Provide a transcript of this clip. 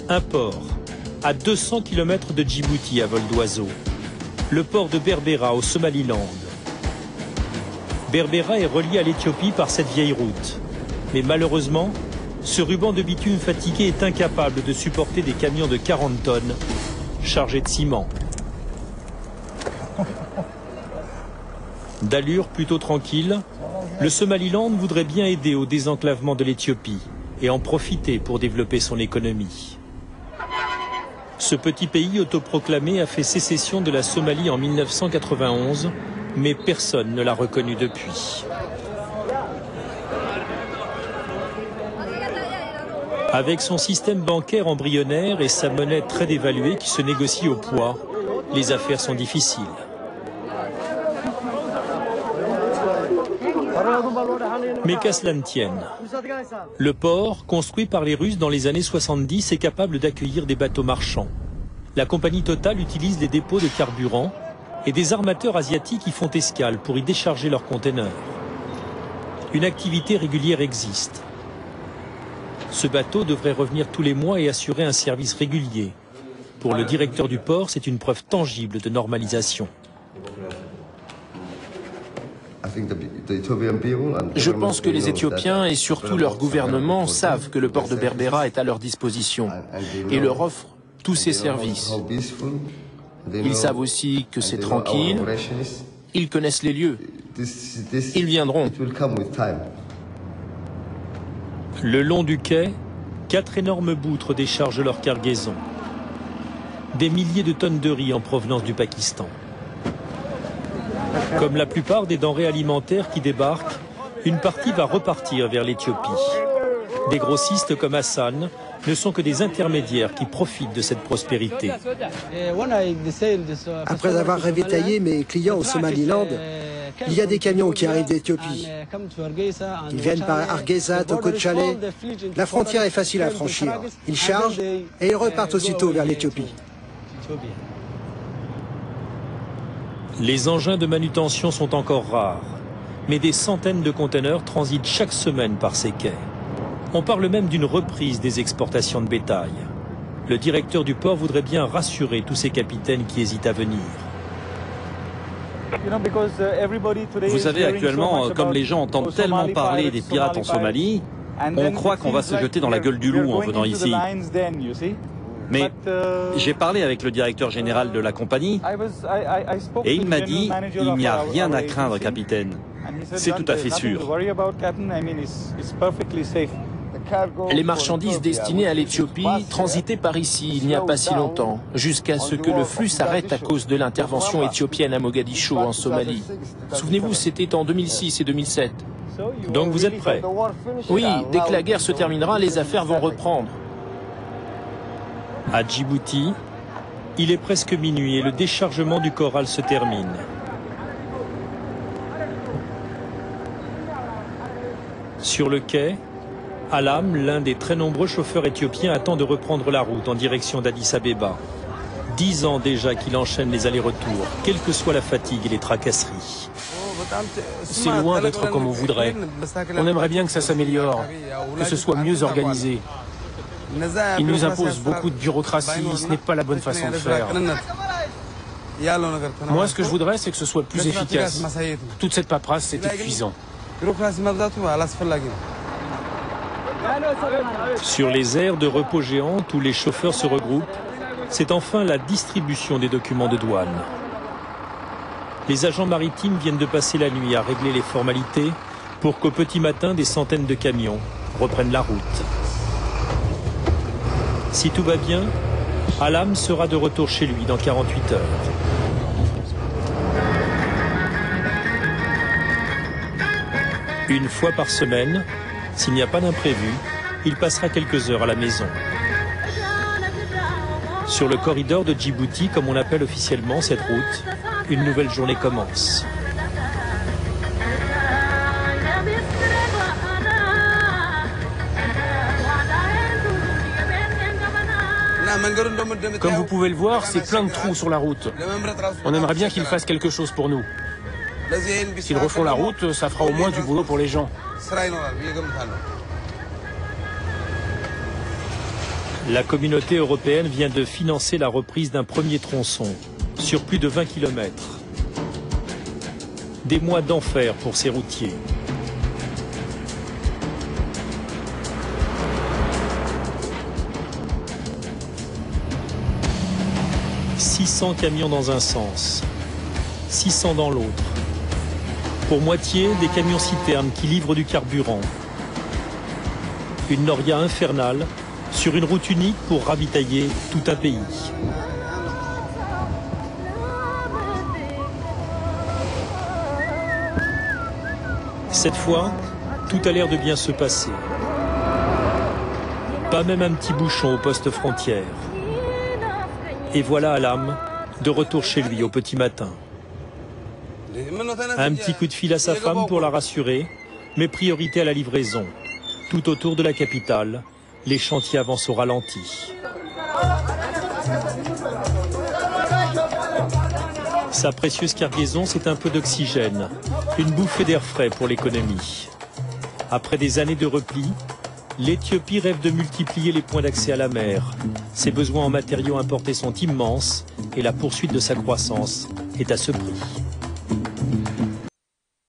Un port, à 200 km de Djibouti à vol d'oiseau. Le port de Berbera au Somaliland. Berbera est relié à l'Éthiopie par cette vieille route. Mais malheureusement, ce ruban de bitume fatigué est incapable de supporter des camions de 40 tonnes chargés de ciment. D'allure plutôt tranquille, le Somaliland voudrait bien aider au désenclavement de l'Éthiopie et en profiter pour développer son économie. Ce petit pays autoproclamé a fait sécession de la Somalie en 1991, mais personne ne l'a reconnu depuis. Avec son système bancaire embryonnaire et sa monnaie très dévaluée qui se négocie au poids, les affaires sont difficiles. Mais qu'à cela ne tienne, le port, construit par les Russes dans les années 70, est capable d'accueillir des bateaux marchands. La compagnie Total utilise les dépôts de carburant et des armateurs asiatiques y font escale pour y décharger leurs containers. Une activité régulière existe. Ce bateau devrait revenir tous les mois et assurer un service régulier. Pour le directeur du port, c'est une preuve tangible de normalisation. Je pense que les Éthiopiens et surtout leur gouvernement savent que le port de Berbera est à leur disposition et leur offre tous ses services. Ils savent aussi que c'est tranquille, ils connaissent les lieux, ils viendront. Le long du quai, 4 énormes boutres déchargent leur cargaison. Des milliers de tonnes de riz en provenance du Pakistan. Comme la plupart des denrées alimentaires qui débarquent, une partie va repartir vers l'Éthiopie. Des grossistes comme Hassan ne sont que des intermédiaires qui profitent de cette prospérité. Après avoir ravitaillé mes clients au Somaliland, il y a des camions qui arrivent d'Éthiopie. Ils viennent par Hargeisa, Toko-Tchale. La frontière est facile à franchir. Ils chargent et ils repartent aussitôt vers l'Éthiopie. Les engins de manutention sont encore rares, mais des centaines de conteneurs transitent chaque semaine par ces quais. On parle même d'une reprise des exportations de bétail. Le directeur du port voudrait bien rassurer tous ces capitaines qui hésitent à venir. Vous savez, actuellement, comme les gens entendent tellement parler des pirates en Somalie, on croit qu'on va se jeter dans la gueule du loup en venant ici. Mais j'ai parlé avec le directeur général de la compagnie et il m'a dit « Il n'y a rien à craindre, capitaine. C'est tout à fait sûr. » Les marchandises destinées à l'Éthiopie transitaient par ici il n'y a pas si longtemps, jusqu'à ce que le flux s'arrête à cause de l'intervention éthiopienne à Mogadiscio en Somalie. Souvenez-vous, c'était en 2006 et 2007. Donc vous êtes prêts? Oui, dès que la guerre se terminera, les affaires vont reprendre. À Djibouti, il est presque minuit et le déchargement du corral se termine. Sur le quai, Alam, l'un des très nombreux chauffeurs éthiopiens, attend de reprendre la route en direction d'Addis Abeba. 10 ans déjà qu'il enchaîne les allers-retours, quelle que soit la fatigue et les tracasseries. C'est loin d'être comme on voudrait. On aimerait bien que ça s'améliore, que ce soit mieux organisé. Ils nous imposent beaucoup de bureaucratie, ce n'est pas la bonne façon de faire. Moi, ce que je voudrais, c'est que ce soit plus efficace. Toute cette paperasse, c'est épuisant. Sur les aires de repos géantes où les chauffeurs se regroupent, c'est enfin la distribution des documents de douane. Les agents maritimes viennent de passer la nuit à régler les formalités pour qu'au petit matin, des centaines de camions reprennent la route. Si tout va bien, Alam sera de retour chez lui dans 48 heures. Une fois par semaine, s'il n'y a pas d'imprévu, il passera quelques heures à la maison. Sur le corridor de Djibouti, comme on l'appelle officiellement cette route, une nouvelle journée commence. Comme vous pouvez le voir, c'est plein de trous sur la route. On aimerait bien qu'ils fassent quelque chose pour nous. S'ils refont la route, ça fera au moins du boulot pour les gens. La communauté européenne vient de financer la reprise d'un premier tronçon, sur plus de 20 km. Des mois d'enfer pour ces routiers. « 600 camions dans un sens, 600 dans l'autre. Pour moitié, des camions citernes qui livrent du carburant. Une noria infernale sur une route unique pour ravitailler tout un pays. Cette fois, tout a l'air de bien se passer. Pas même un petit bouchon au poste frontière. Et voilà Alam, de retour chez lui au petit matin. Un petit coup de fil à sa femme pour la rassurer, mais priorité à la livraison. Tout autour de la capitale, les chantiers avancent au ralenti. Sa précieuse cargaison, c'est un peu d'oxygène, une bouffée d'air frais pour l'économie. Après des années de repli, l'Éthiopie rêve de multiplier les points d'accès à la mer. Ses besoins en matériaux importés sont immenses et la poursuite de sa croissance est à ce prix.